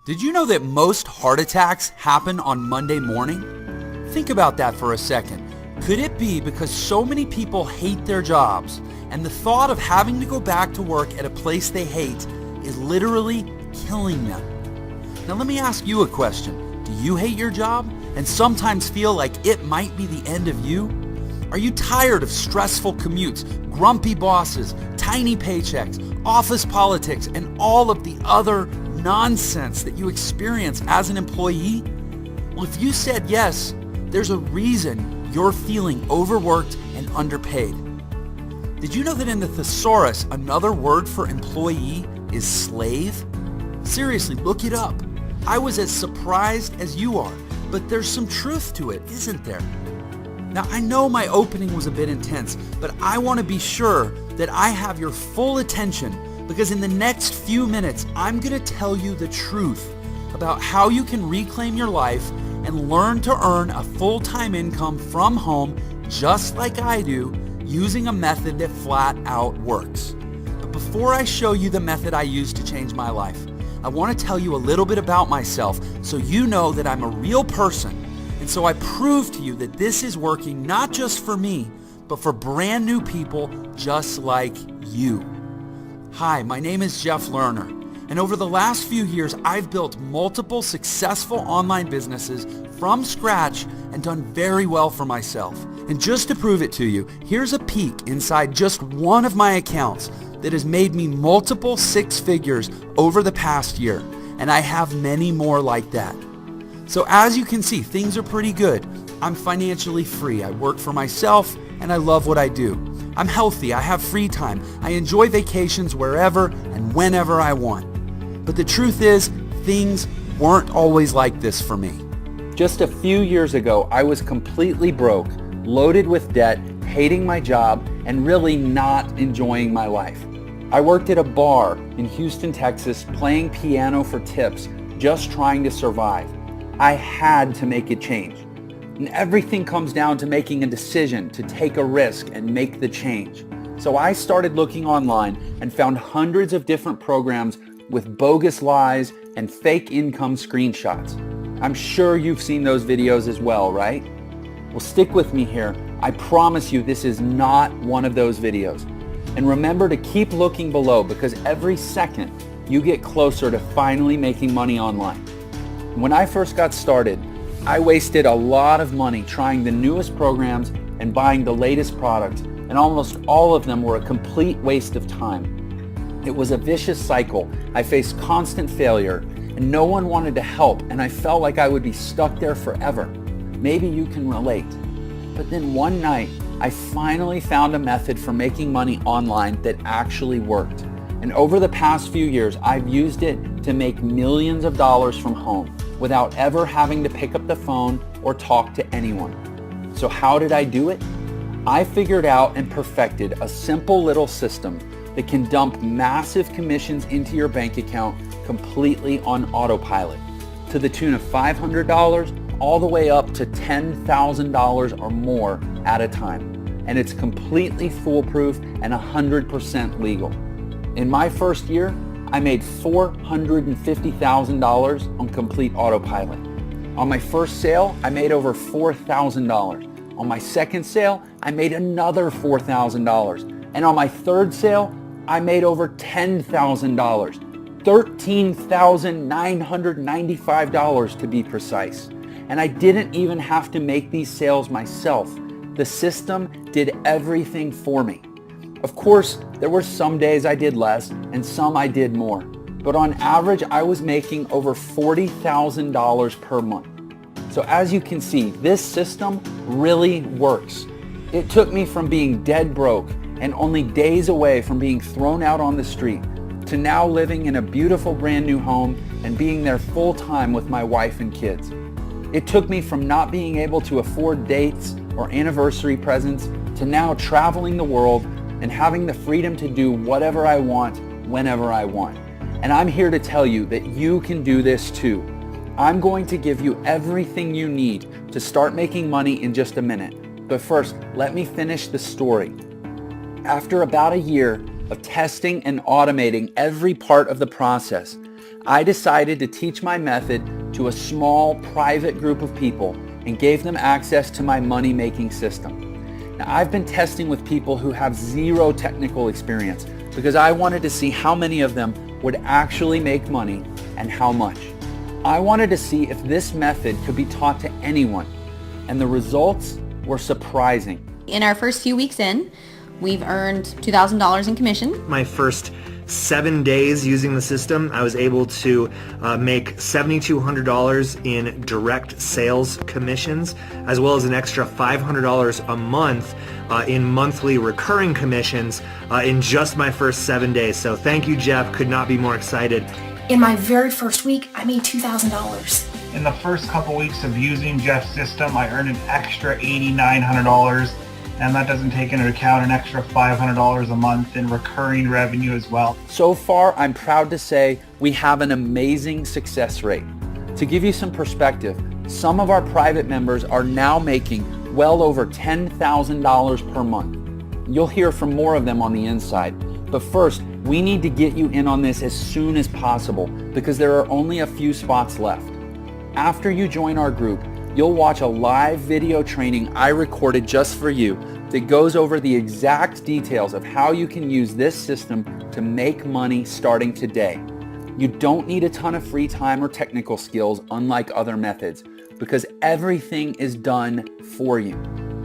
Did you know that most heart attacks happen on Monday morning? Think about that for a second. Could it be because so many people hate their jobs and the thought of having to go back to work at a place they hate is literally killing them? Now let me ask you a question. Do you hate your job and sometimes feel like it might be the end of you? Are you tired of stressful commutes, grumpy bosses, tiny paychecks, office politics, and all of the other nonsense that you experience as an employee? Well, if you said yes, there's a reason you're feeling overworked and underpaid. Did you know that in the thesaurus, another word for employee is slave? Seriously, look it up. I was as surprised as you are, but there's some truth to it, isn't there? Now, I know my opening was a bit intense, but I want to be sure that I have your full attention because in the next few minutes, I'm going to tell you the truth about how you can reclaim your life and learn to earn a full-time income from home just like I do, using a method that flat out works. But before I show you the method I use to change my life, I want to tell you a little bit about myself so you know that I'm a real person. And so I prove to you that this is working not just for me, but for brand new people just like you. Hi, my name is Jeff Lerner, and over the last few years, I've built multiple successful online businesses from scratch and done very well for myself. And just to prove it to you, here's a peek inside just one of my accounts that has made me multiple six figures over the past year, and I have many more like that. So as you can see, things are pretty good. I'm financially free. I work for myself and I love what I do. I'm healthy. I have free time. I enjoy vacations wherever and whenever I want. But the truth is, things weren't always like this for me. Just a few years ago, I was completely broke, loaded with debt, hating my job, and really not enjoying my life. I worked at a bar in Houston, Texas, playing piano for tips, just trying to survive. I had to make a change. And everything comes down to making a decision to take a risk and make the change. So I started looking online and found hundreds of different programs with bogus lies and fake income screenshots. I'm sure you've seen those videos as well, right? Well, stick with me here. I promise you this is not one of those videos. And remember to keep looking below because every second you get closer to finally making money online. When I first got started, I wasted a lot of money trying the newest programs and buying the latest products, and almost all of them were a complete waste of time. It was a vicious cycle. I faced constant failure, and no one wanted to help, and I felt like I would be stuck there forever. Maybe you can relate. But then one night, I finally found a method for making money online that actually worked. And over the past few years, I've used it to make millions of dollars from home without ever having to pick up the phone or talk to anyone. So how did I do it? I figured out and perfected a simple little system that can dump massive commissions into your bank account completely on autopilot, to the tune of $500 all the way up to $10,000 or more at a time. And it's completely foolproof and 100% legal. In my first year, I made $450,000 on complete autopilot. On my first sale, I made over $4,000. On my second sale, I made another $4,000. And on my third sale, I made over $10,000. $13,995 to be precise. And I didn't even have to make these sales myself. The system did everything for me. Of course, there were some days I did less and some I did more. But on average, I was making over $40,000 per month. So as you can see, this system really works. It took me from being dead broke and only days away from being thrown out on the street to now living in a beautiful brand new home and being there full time with my wife and kids. It took me from not being able to afford dates or anniversary presents to now traveling the world and having the freedom to do whatever I want, whenever I want. And I'm here to tell you that you can do this too. I'm going to give you everything you need to start making money in just a minute. But first, let me finish the story. After about a year of testing and automating every part of the process, I decided to teach my method to a small private group of people and gave them access to my money-making system. Now, I've been testing with people who have zero technical experience because I wanted to see how many of them would actually make money and how much. I wanted to see if this method could be taught to anyone, and the results were surprising. In our first few weeks in, we've earned $2,000 in commission. My first 7 days using the system, I was able to make $7,200 in direct sales commissions, as well as an extra $500 a month in monthly recurring commissions in just my first 7 days. So thank you, Jeff. Could not be more excited. In my very first week, I made $2,000. In the first couple weeks of using Jeff's system, I earned an extra $8,900, and that doesn't take into account an extra $500 a month in recurring revenue as well. So far, I'm proud to say we have an amazing success rate. To give you some perspective, some of our private members are now making well over $10,000 per month. You'll hear from more of them on the inside. But first, we need to get you in on this as soon as possible because there are only a few spots left. After you join our group, you'll watch a live video training I recorded just for you that goes over the exact details of how you can use this system to make money starting today. You don't need a ton of free time or technical skills unlike other methods because everything is done for you.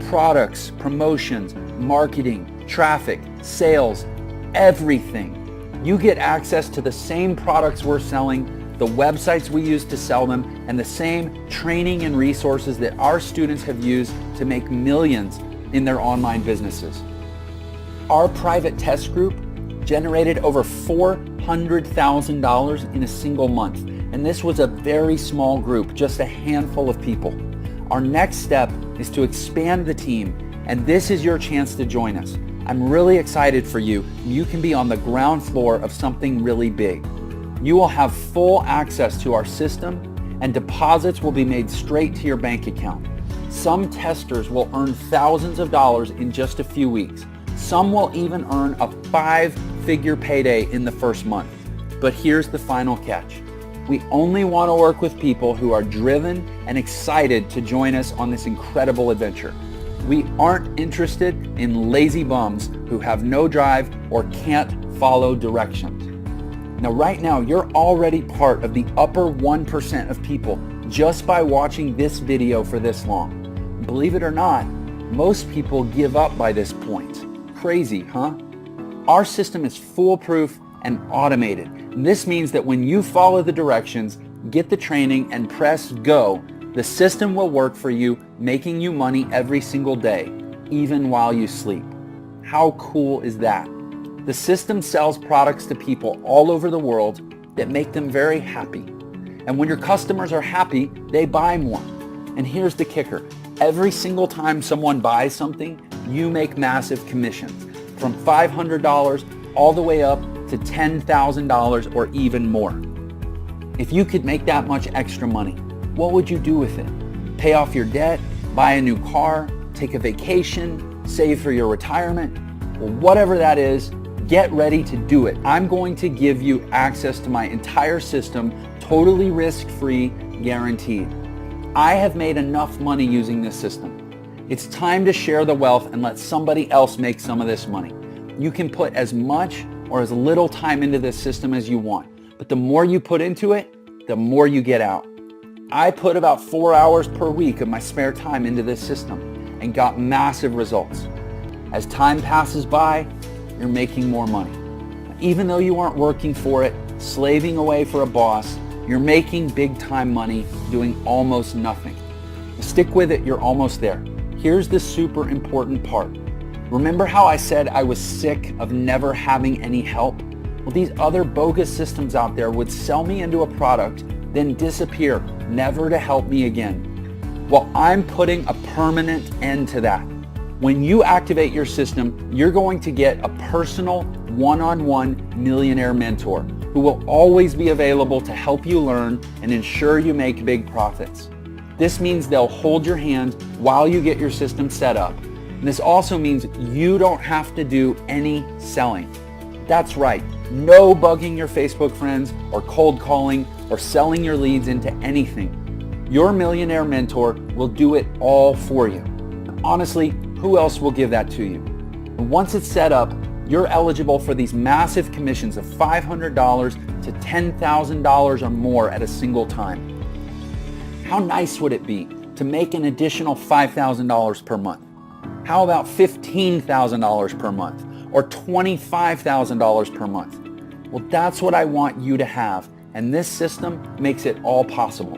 Products, promotions, marketing, traffic, sales, everything. You get access to the same products we're selling, the websites we use to sell them, and the same training and resources that our students have used to make millions in their online businesses. Our private test group generated over $400,000 in a single month, and this was a very small group, just a handful of people. Our next step is to expand the team, and this is your chance to join us. I'm really excited for you. You can be on the ground floor of something really big. You will have full access to our system and deposits will be made straight to your bank account. Some testers will earn thousands of dollars in just a few weeks. Some will even earn a 5-figure payday in the first month. But here's the final catch. We only want to work with people who are driven and excited to join us on this incredible adventure. We aren't interested in lazy bums who have no drive or can't follow directions. Now, right now, you're already part of the upper 1% of people just by watching this video for this long. Believe it or not, most people give up by this point. Crazy, huh? Our system is foolproof and automated. And this means that when you follow the directions, get the training, and press go, the system will work for you, making you money every single day, even while you sleep. How cool is that? The system sells products to people all over the world that make them very happy. And when your customers are happy, they buy more. And here's the kicker. Every single time someone buys something, you make massive commissions, from $500 all the way up to $10,000 or even more. If you could make that much extra money, what would you do with it? Pay off your debt, buy a new car, take a vacation, save for your retirement? Well, whatever that is, get ready to do it. I'm going to give you access to my entire system, totally risk-free, guaranteed. I have made enough money using this system. It's time to share the wealth and let somebody else make some of this money. You can put as much or as little time into this system as you want, but the more you put into it, the more you get out. I put about 4 hours per week of my spare time into this system and got massive results. As time passes by, you're making more money. Even though you aren't working for it, slaving away for a boss, you're making big time money doing almost nothing. Stick with it, you're almost there. Here's the super important part. Remember how I said I was sick of never having any help? Well, these other bogus systems out there would sell me into a product, then disappear, never to help me again. Well, I'm putting a permanent end to that. When you activate your system, you're going to get a personal one-on-one millionaire mentor who will always be available to help you learn and ensure you make big profits. This means they'll hold your hand while you get your system set up. And this also means you don't have to do any selling. That's right. No bugging your Facebook friends or cold calling or selling your leads into anything. Your millionaire mentor will do it all for you. Honestly, who else will give that to you? And once it's set up, you're eligible for these massive commissions of $500 to $10,000 or more at a single time. How nice would it be to make an additional $5,000 per month? How about $15,000 per month or $25,000 per month? Well, that's what I want you to have, and this system makes it all possible.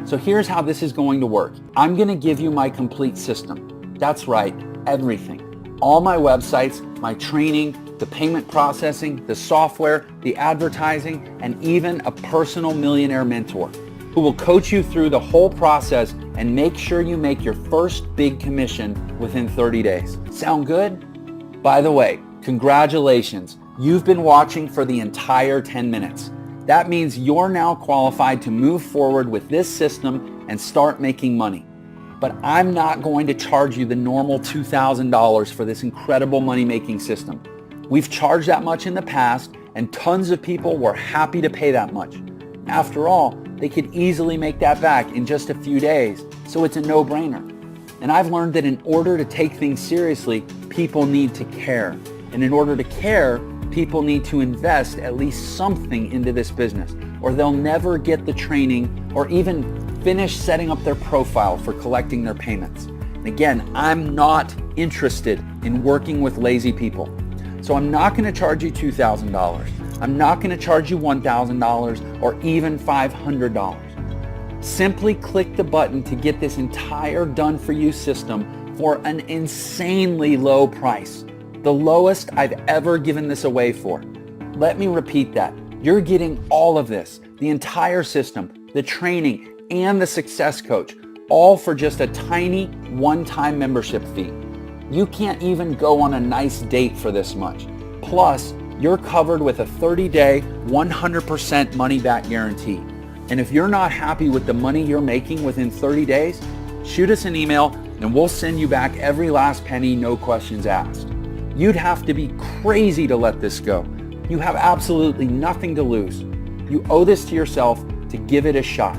So here's how this is going to work. I'm going to give you my complete system. That's right, everything. All my websites, my training, the payment processing, the software, the advertising, and even a personal millionaire mentor who will coach you through the whole process and make sure you make your first big commission within 30 days. Sound good? By the way, congratulations. You've been watching for the entire 10 minutes. That means you're now qualified to move forward with this system and start making money. But I'm not going to charge you the normal $2,000 for this incredible money-making system. We've charged that much in the past, and tons of people were happy to pay that much. After all, they could easily make that back in just a few days, so it's a no-brainer. And I've learned that in order to take things seriously, people need to care. And in order to care, people need to invest at least something into this business, or they'll never get the training or even finish setting up their profile for collecting their payments. And again, I'm not interested in working with lazy people. So I'm not going to charge you $2,000. I'm not going to charge you $1,000 or even $500. Simply click the button to get this entire done-for-you system for an insanely low price. The lowest I've ever given this away for. Let me repeat that. You're getting all of this, the entire system, the training, and the success coach, all for just a tiny one-time membership fee. You can't even go on a nice date for this much. Plus, you're covered with a 30-day, 100% money-back guarantee. And if you're not happy with the money you're making within 30 days, shoot us an email and we'll send you back every last penny, no questions asked. You'd have to be crazy to let this go. You have absolutely nothing to lose. You owe this to yourself to give it a shot.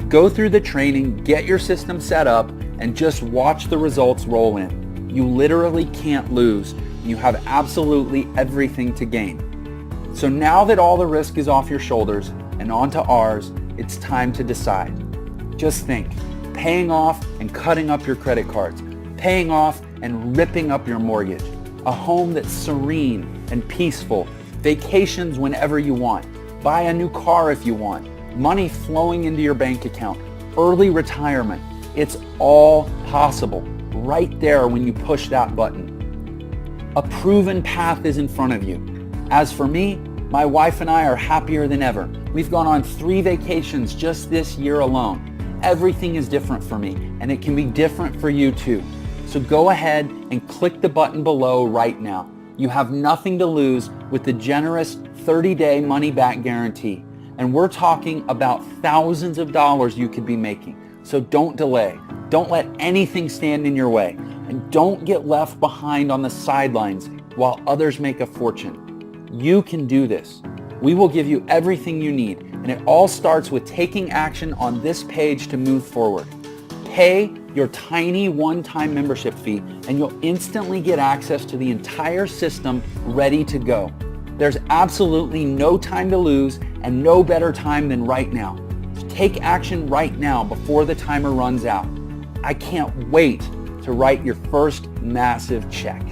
Go through the training, get your system set up, and just watch the results roll in. You literally can't lose. You have absolutely everything to gain. So now that all the risk is off your shoulders and onto ours, it's time to decide. Just think, paying off and cutting up your credit cards, paying off and ripping up your mortgage, a home that's serene and peaceful, vacations whenever you want, buy a new car if you want, money flowing into your bank account, early retirement. It's all possible right there when you push that button. A proven path is in front of you. As for me, my wife and I are happier than ever. We've gone on 3 vacations just this year alone. Everything is different for me, and it can be different for you too. So go ahead and click the button below right now. You have nothing to lose with the generous 30-day money-back guarantee. And we're talking about thousands of dollars you could be making. So don't delay. Don't let anything stand in your way. And don't get left behind on the sidelines while others make a fortune. You can do this. We will give you everything you need. And it all starts with taking action on this page to move forward. Pay your tiny one-time membership fee and you'll instantly get access to the entire system ready to go. There's absolutely no time to lose and no better time than right now. So take action right now before the timer runs out. I can't wait to write your first massive check.